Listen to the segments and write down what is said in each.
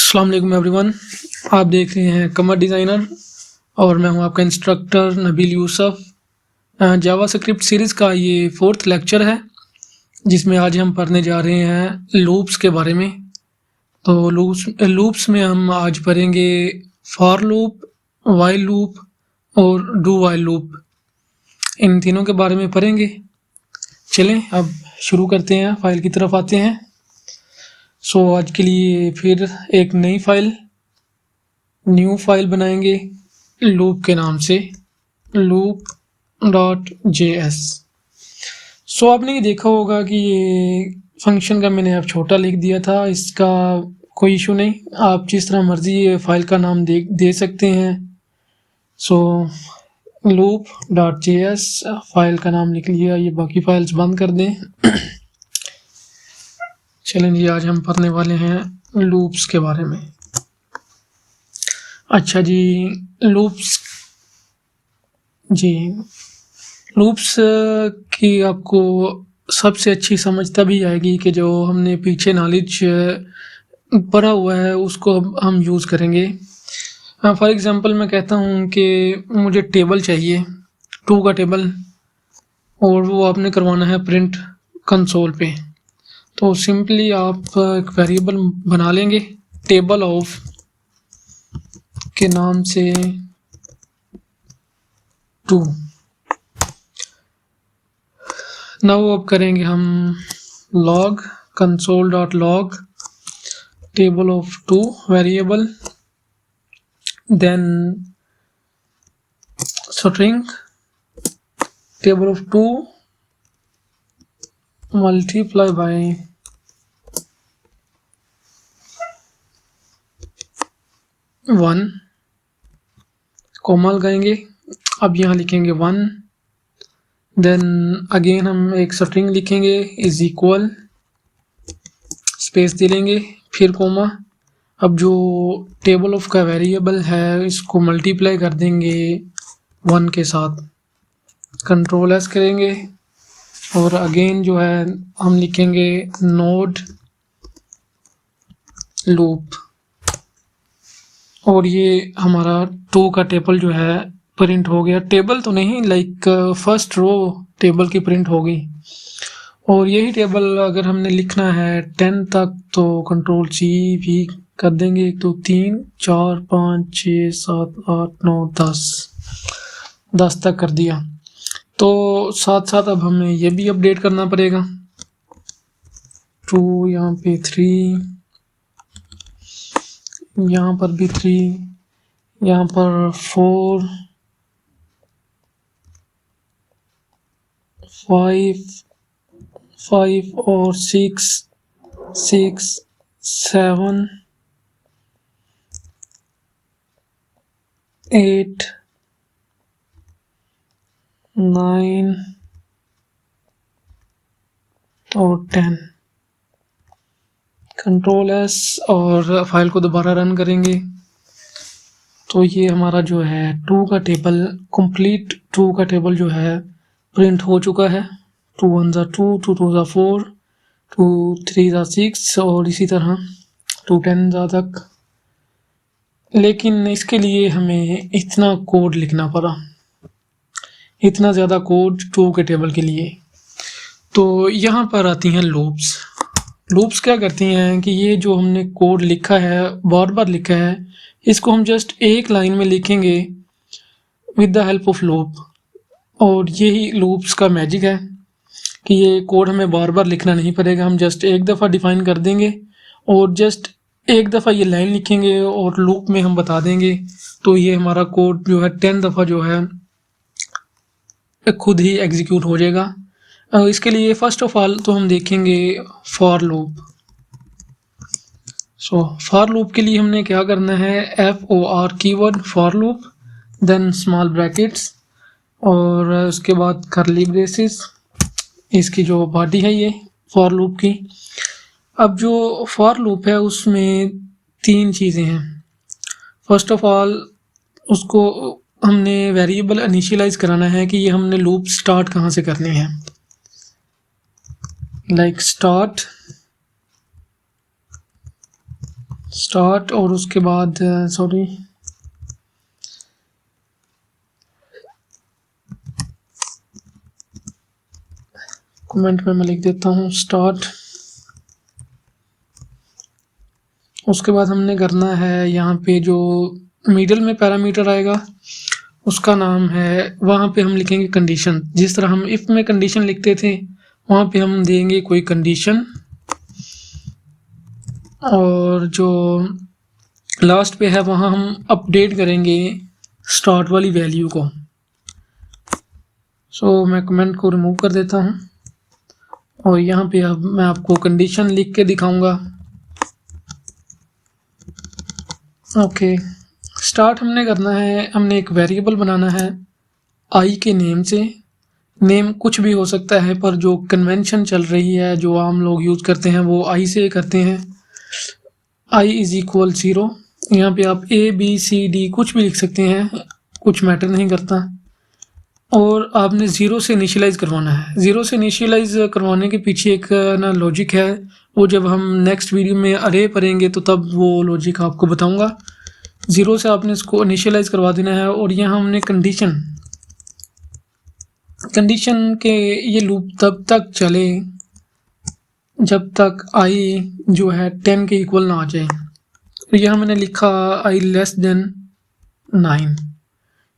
अस्सलाम वालेकुम एवरीवन। आप देख रहे हैं कमर डिज़ाइनर और मैं हूं आपका इंस्ट्रक्टर नबील यूसुफ। जावा स्क्रिप्ट सीरीज़ का ये 4th लेक्चर है जिसमें आज हम पढ़ने जा रहे हैं लूप्स के बारे में। तो लूप्स में हम आज पढ़ेंगे फॉर लूप, वाइल लूप और डू वाइल लूप। इन तीनों के बारे में पढ़ेंगे। चलें अब शुरू करते हैं, फाइल की तरफ आते हैं। आज के लिए फिर एक नई न्यू फाइल बनाएंगे लूप के नाम से loop.js। आपने ये देखा होगा कि ये फंक्शन का मैंने अब छोटा लिख दिया था, इसका कोई इशू नहीं, आप जिस तरह मर्जी ये फाइल का नाम दे सकते हैं। loop.js फाइल का नाम लिख लिया, ये बाकी फाइल्स बंद कर दें। चलें जी, आज हम पढ़ने वाले हैं लूप्स के बारे में। अच्छा जी, लूप्स की आपको सबसे अच्छी समझ तभी आएगी कि जो हमने पीछे नॉलेज पढ़ा हुआ है उसको हम यूज़ करेंगे। फॉर एग्जांपल मैं कहता हूँ कि मुझे टेबल चाहिए, 2 का टेबल, और वो आपने करवाना है प्रिंट कंसोल पे। तो सिंपली आप एक वेरिएबल बना लेंगे टेबल ऑफ के नाम से 2। नाउ अब करेंगे हम log console.log table of 2 variable, then string table of 2 multiply by one, comma लगाएंगे। अब यहाँ लिखेंगे 1, देन अगेन हम एक स्ट्रिंग लिखेंगे इज इक्वल, स्पेस दे लेंगे, फिर कोमा। अब जो टेबल ऑफ का वेरिएबल है इसको मल्टीप्लाई कर देंगे 1 के साथ, कंट्रोल एस करेंगे और अगेन जो है हम लिखेंगे नोड लूप, और ये हमारा 2 का टेबल जो है प्रिंट हो गया। टेबल तो नहीं, लाइक फर्स्ट रो टेबल की प्रिंट हो गई। और यही टेबल अगर हमने लिखना है 10 तक तो कंट्रोल सी भी कर देंगे। 1 2 3 4 5 6 7 8 9 10 तक कर दिया। तो साथ साथ अब हमें ये भी अपडेट करना पड़ेगा। 2 यहाँ पे 3, यहाँ पर भी 3, यहाँ पर 4 5 और 6 7 8 9 और 10। कंट्रोल एस और फाइल को दोबारा रन करेंगे तो ये हमारा जो है 2 का टेबल, कंप्लीट 2 का टेबल जो है प्रिंट हो चुका है। 2 1 ज़ा 2, 2 2 ज़ा 4, 2 3 ज़ा 6 और इसी तरह 2 10 ज़ा तक। लेकिन इसके लिए हमें इतना कोड लिखना पड़ा, इतना ज़्यादा कोड 2 के टेबल के लिए। तो यहाँ पर आती हैं लूप्स क्या करती हैं कि ये जो हमने कोड लिखा है, बार बार लिखा है, इसको हम जस्ट एक लाइन में लिखेंगे with the help of loop. और यही लूप्स का मैजिक है कि ये कोड हमें बार बार लिखना नहीं पड़ेगा, हम जस्ट एक दफ़ा डिफाइन कर देंगे और जस्ट एक दफ़ा ये लाइन लिखेंगे और लूप में हम बता देंगे। तो ये हमारा कोड जो है 10 दफ़ा जो है खुद ही एग्जीक्यूट हो जाएगा। इसके लिए फर्स्ट ऑफ ऑल तो हम देखेंगे फॉर लूप। फॉर लूप के लिए हमने क्या करना है, FOR keyword for loop, then small brackets और उसके बाद करली ब्रेसेस, इसकी जो बॉडी है ये फॉर लूप की। अब जो फॉर लूप है उसमें 3 चीज़ें हैं। फर्स्ट ऑफ ऑल उसको हमने वेरिएबल इनिशियलाइज कराना है कि ये हमने लूप स्टार्ट कहाँ से करनी है, लाइक स्टार्ट स्टार्ट और उसके बाद सॉरी कमेंट में मैं लिख देता हूँ स्टार्ट। उसके बाद हमने करना है यहाँ पे जो मिडिल में पैरामीटर आएगा उसका नाम है, वहाँ पे हम लिखेंगे कंडीशन। जिस तरह हम इफ़ में कंडीशन लिखते थे वहाँ पे हम देंगे कोई कंडीशन, और जो लास्ट पे है वहाँ हम अपडेट करेंगे स्टार्ट वाली वैल्यू को। सो मैं कमेंट को रिमूव कर देता हूँ और यहाँ पे अब मैं आपको कंडीशन लिख के दिखाऊंगा। ओके, स्टार्ट हमने करना है, हमने एक वेरिएबल बनाना है आई के नेम से। नेम कुछ भी हो सकता है पर जो कन्वेंशन चल रही है, जो आम लोग यूज़ करते हैं वो आई से करते हैं। I is equal 0। यहाँ पे आप ए बी सी डी कुछ भी लिख सकते हैं, कुछ मैटर नहीं करता। और आपने ज़ीरो से इनिशियलाइज़ करवाना है। ज़ीरो से इनिशियलाइज़ करवाने के पीछे एक ना लॉजिक है, वो जब हम नेक्स्ट वीडियो में अरे पढ़ेंगे तो तब वो लॉजिक आपको बताऊंगा। ज़ीरो से आपने इसको इनिशियलाइज़ करवा देना है। और यहाँ हमने कंडीशन के ये लूप तब तक चले जब तक आई जो है 10 के इक्वल ना आ जाए। तो यहाँ मैंने लिखा आई लेस देन 9।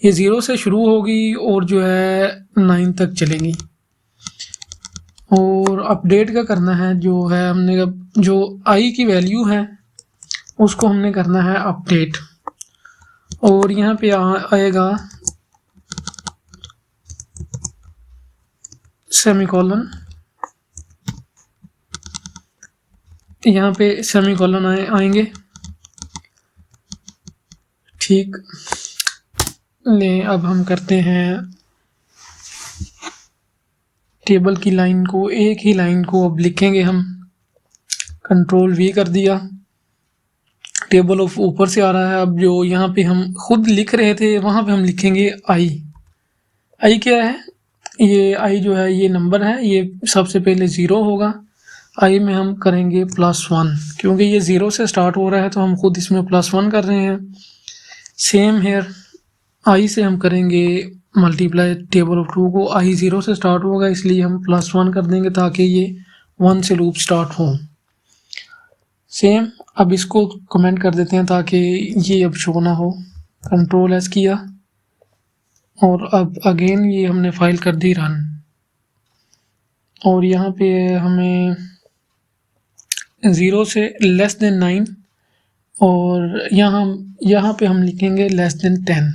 ये 0 से शुरू होगी और जो है 9 तक चलेगी। और अपडेट का करना है, जो है हमने जो आई की वैल्यू है उसको हमने करना है अपडेट। और यहाँ पे आएगा सेमीकोलन, यहाँ पे सेमीकोलन आएंगे। ठीक, ले अब हम करते हैं टेबल की लाइन को, एक ही लाइन को अब लिखेंगे हम। कंट्रोल वी कर दिया, टेबल ऑफ ऊपर से आ रहा है। अब जो यहाँ पे हम खुद लिख रहे थे वहाँ पे हम लिखेंगे आई। आई क्या है? ये आई जो है ये नंबर है, ये सबसे पहले 0 होगा। आई में हम करेंगे +1, क्योंकि ये 0 से स्टार्ट हो रहा है तो हम खुद इसमें +1 कर रहे हैं। सेम हेयर, आई से हम करेंगे मल्टीप्लाई टेबल ऑफ 2 को। आई 0 से स्टार्ट होगा इसलिए हम +1 कर देंगे ताकि ये 1 से लूप स्टार्ट हो। सेम, अब इसको कमेंट कर देते हैं ताकि ये अब शो ना हो। कंट्रोल एस किया और अब अगेन ये हमने फाइल कर दी रन। और यहाँ पे हमें 0 से लेस देन 9 और यहाँ पे हम लिखेंगे लेस देन 10।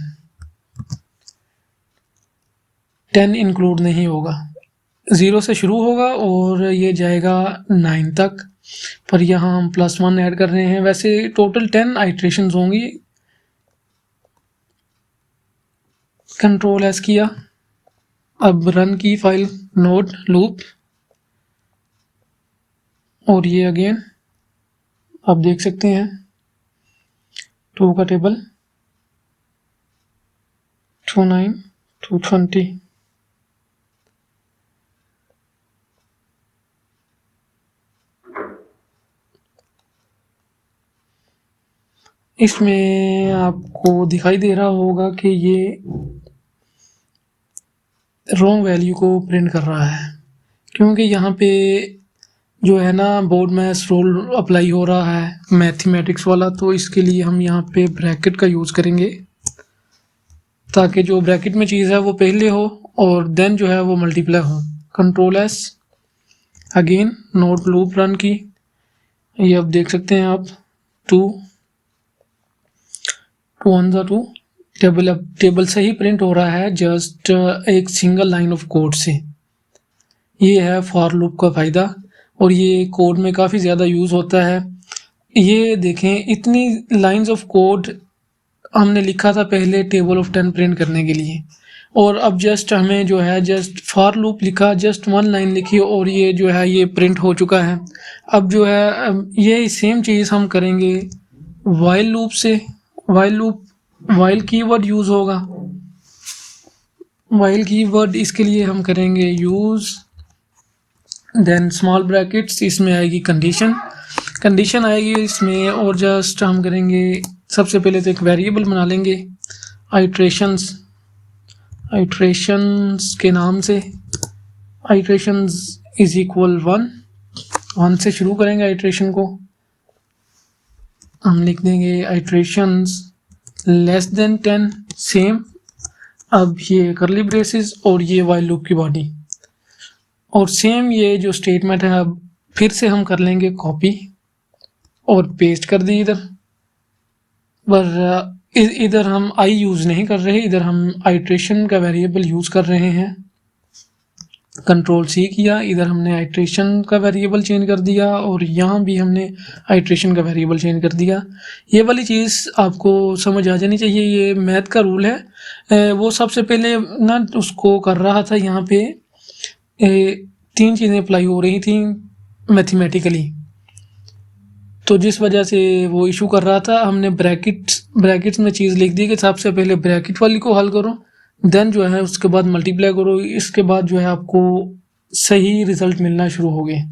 10 इंक्लूड नहीं होगा, 0 से शुरू होगा और ये जाएगा 9 तक, पर यहाँ हम +1 ऐड कर रहे हैं। वैसे टोटल 10 आइट्रेशंस होंगी। कंट्रोल एस किया, अब रन की फाइल नोड लूप, और ये अगेन आप देख सकते हैं 2 का टेबल 29 220। इसमें आपको दिखाई दे रहा होगा कि ये रॉन्ग वैल्यू को प्रिंट कर रहा है, क्योंकि यहाँ पे जो है ना बोर्ड मैथ्स रूल अप्लाई हो रहा है मैथमेटिक्स वाला, तो इसके लिए हम यहाँ पे ब्रैकेट का यूज़ करेंगे ताकि जो ब्रैकेट में चीज़ है वो पहले हो और देन जो है वो मल्टीप्लाई हो। Control S, again note loop run की, ये अब देख सकते हैं आप 2 1 2 टेबल से ही प्रिंट हो रहा है जस्ट एक सिंगल लाइन ऑफ कोड से। ये है फॉर लूप का फ़ायदा और ये कोड में काफ़ी ज़्यादा यूज़ होता है। ये देखें, इतनी लाइंस ऑफ कोड हमने लिखा था पहले टेबल ऑफ 10 प्रिंट करने के लिए, और अब जस्ट हमें जो है जस्ट फॉर लूप लिखा, जस्ट 1 लाइन लिखी और ये जो है ये प्रिंट हो चुका है। अब जो है ये सेम चीज़ हम करेंगे वाइल लूप से। वाइल कीवर्ड यूज़ होगा। वाइल कीवर्ड इसके लिए हम करेंगे यूज़, देन स्मॉल ब्रैकेट्स, इसमें आएगी कंडीशन। कंडीशन आएगी इसमें और जस्ट हम करेंगे सबसे पहले तो एक वेरिएबल बना लेंगे आइट्रेशंस के नाम से। आइट्रेशंस इज इक्वल 1 से शुरू करेंगे आइट्रेशन को। हम लिख देंगे आइट्रेशंस लेस देन 10 सेम। अब ये करली ब्रेसेस और ये वाइल लूप की बॉडी और सेम ये जो स्टेटमेंट है अब फिर से हम कर लेंगे कॉपी और पेस्ट कर दी इधर। पर इधर हम आई यूज़ नहीं कर रहे, इधर हम आइट्रेशन का वेरिएबल यूज़ कर रहे हैं। कंट्रोल सी किया, इधर हमने आइट्रेशन का वेरिएबल चेंज कर दिया और यहाँ भी हमने आइट्रेशन का वेरिएबल चेंज कर दिया। ये वाली चीज़ आपको समझ आ जानी चाहिए, ये मैथ का रूल है। वो सबसे पहले ना उसको कर रहा था, यहाँ पे 3 चीज़ें अप्लाई हो रही थी मैथमेटिकली, तो जिस वजह से वो इशू कर रहा था हमने ब्रैकेट्स में चीज़ लिख दी कि सबसे पहले ब्रैकेट वाली को हल करो, देन जो है उसके बाद मल्टीप्लाई करो, इसके बाद जो है आपको सही रिजल्ट मिलना शुरू हो गए।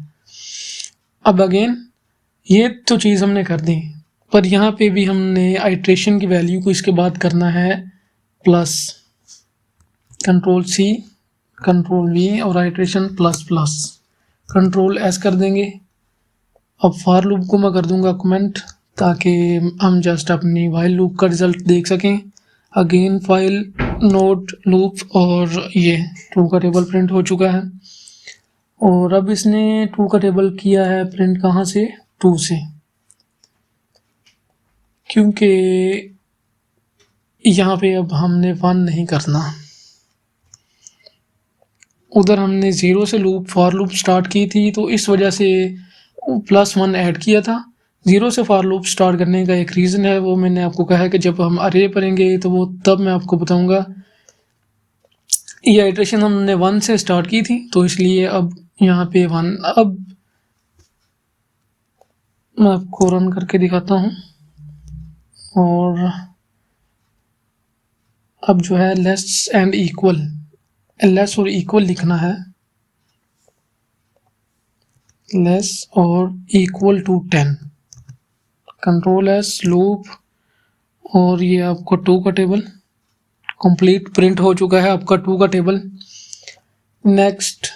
अब अगेन ये तो चीज़ हमने कर दी, पर यहाँ पे भी हमने आइट्रेशन की वैल्यू को इसके बाद करना है plus, control C control V और iteration plus plus control S कर देंगे। अब फॉर लूप को मैं कर दूंगा कमेंट ताकि हम जस्ट अपनी वाइल लूप का रिजल्ट देख सकें। अगेन फाइल नोट लूप और ये ट्रू का टेबल प्रिंट हो चुका है। और अब इसने ट्रू का टेबल किया है प्रिंट कहाँ से, 2 से, क्योंकि यहाँ पे अब हमने 1 नहीं करना, उधर हमने 0 से लूप फॉर लूप स्टार्ट की थी तो इस वजह से +1 ऐड किया था। 0 से फॉर लूप स्टार्ट करने का एक रीज़न है, वो मैंने आपको कहा है कि जब हम अरे पढ़ेंगे तो वो तब मैं आपको बताऊंगा। ये आइट्रेशन हमने 1 से स्टार्ट की थी तो इसलिए अब यहाँ पे 1। अब मैं आपको रन करके दिखाता हूँ और अब जो है लेस एंड इक्वल, लेस और इक्वल लिखना है, लेस और equal to 10, control S loop और ये आपका 2 का टेबल कंप्लीट प्रिंट हो चुका है, आपका 2 का टेबल। नेक्स्ट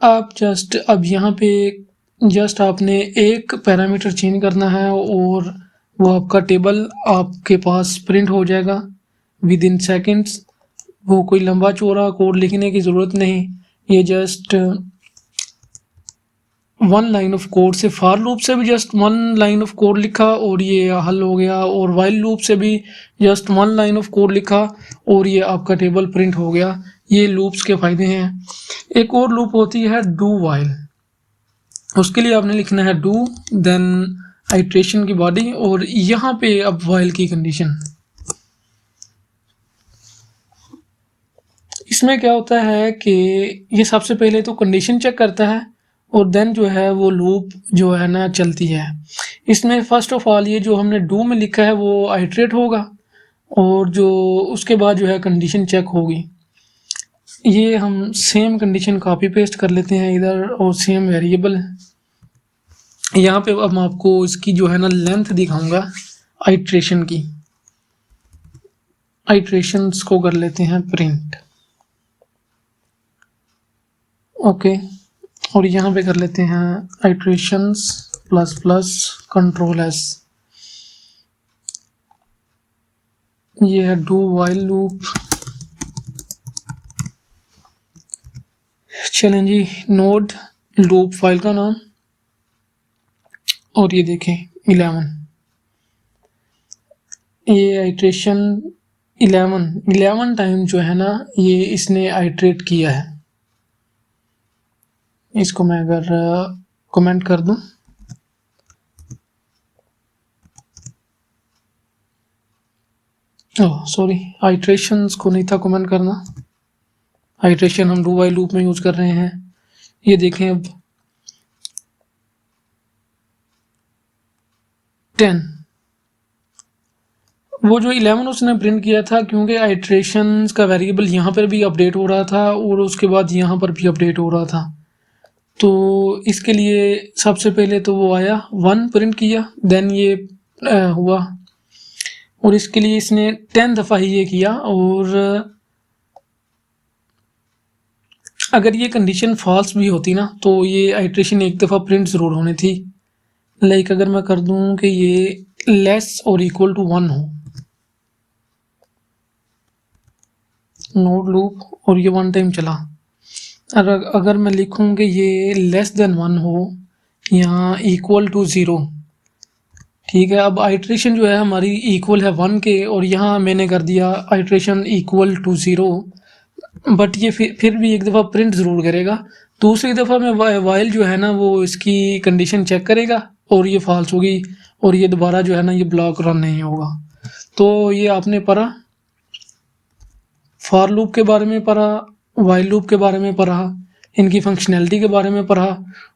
आप जस्ट अब यहाँ पे जस्ट आपने एक पैरामीटर चेंज करना है और वो आपका टेबल आपके पास प्रिंट हो जाएगा विद इन सेकेंड्स। वो कोई लंबा चौड़ा कोड लिखने की ज़रूरत नहीं, ये जस्ट 1 लाइन ऑफ कोड से, फॉर लूप से भी जस्ट 1 लाइन ऑफ कोड लिखा और ये हल हो गया, और वाइल लूप से भी जस्ट 1 लाइन ऑफ कोड लिखा और ये आपका टेबल प्रिंट हो गया। ये लूप्स के फ़ायदे हैं। एक और लूप होती है डू वाइल, उसके लिए आपने लिखना है डू देन आइट्रेशन की बॉडी और यहाँ पे अब वाइल की कंडीशन। इसमें क्या होता है कि ये सबसे पहले तो कंडीशन चेक करता है और देन जो है वो लूप जो है ना चलती है। इसमें फर्स्ट ऑफ ऑल ये जो हमने डू में लिखा है वो आइट्रेट होगा और जो उसके बाद जो है कंडीशन चेक होगी। ये हम सेम कंडीशन कॉपी पेस्ट कर लेते हैं इधर और सेम वेरिएबल यहाँ पे। अब मैं आपको इसकी जो है ना लेंथ दिखाऊंगा आइट्रेशन की। आइट्रेशंस को कर लेते हैं प्रिंट, ओके, और यहाँ पे कर लेते हैं iterations plus plus control S. ये है डू वाइल लूप। चलें जी, नोड लूप फाइल का नाम और ये देखें 11, ये आइट्रेशन 11 टाइम जो है ना ये इसने आइट्रेट किया है। इसको मैं अगर कमेंट कर दूं, ओह सॉरी, आइट्रेशंस को नहीं था कमेंट करना, आइट्रेशन हम डू वाइल लूप में यूज कर रहे हैं। ये देखें अब 10, वो जो 11 उसने प्रिंट किया था क्योंकि आइट्रेशंस का वेरिएबल यहाँ पर भी अपडेट हो रहा था और उसके बाद यहाँ पर भी अपडेट हो रहा था। तो इसके लिए सबसे पहले तो वो आया 1 प्रिंट किया, देन ये हुआ, और इसके लिए इसने 10 दफ़ा ही ये किया। और अगर ये कंडीशन फॉल्स भी होती ना तो ये आइट्रेशन एक दफ़ा प्रिंट ज़रूर होनी थी। लाइक अगर मैं कर दूं कि ये लेस और इक्वल टू 1 हो, नोड लूप, और ये 1 टाइम चला। अगर मैं लिखूं कि ये लेस देन 1 हो या इक्वल टू 0, ठीक है। अब आइट्रेशन जो है हमारी इक्वल है 1 के, और यहाँ मैंने कर दिया आइट्रेशन इक्वल टू 0, बट ये फिर भी एक दफ़ा प्रिंट ज़रूर करेगा। दूसरी दफ़ा में वाइल जो है ना वो इसकी कंडीशन चेक करेगा और ये फॉल्स होगी, और ये दोबारा जो है ना ये ब्लॉक रन नहीं होगा। तो ये आपने पढ़ा, फॉर लूप के बारे में पढ़ा, वाइल लूप के बारे में पढ़ा, इनकी फंक्शनैलिटी के बारे में पढ़ा,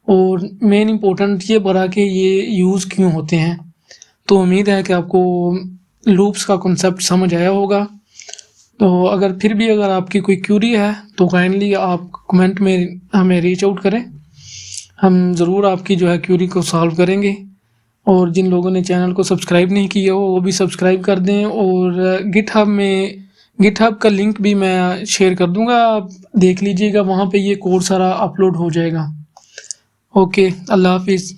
और मेन इम्पोर्टेंट ये पढ़ा कि ये यूज़ क्यों होते हैं। तो उम्मीद है कि आपको लूप्स का कॉन्सेप्ट समझ आया होगा। तो अगर फिर भी अगर आपकी कोई क्यूरी है तो काइंडली आप कमेंट में हमें रीच आउट करें, हम ज़रूर आपकी जो है क्यूरी को सॉल्व करेंगे। और जिन लोगों ने चैनल को सब्सक्राइब नहीं किया हो वो भी सब्सक्राइब कर दें, और गिटहब का लिंक भी मैं शेयर कर दूंगा, आप देख लीजिएगा, वहाँ पे ये कोड सारा अपलोड हो जाएगा। ओके, अल्लाह हाफिज़।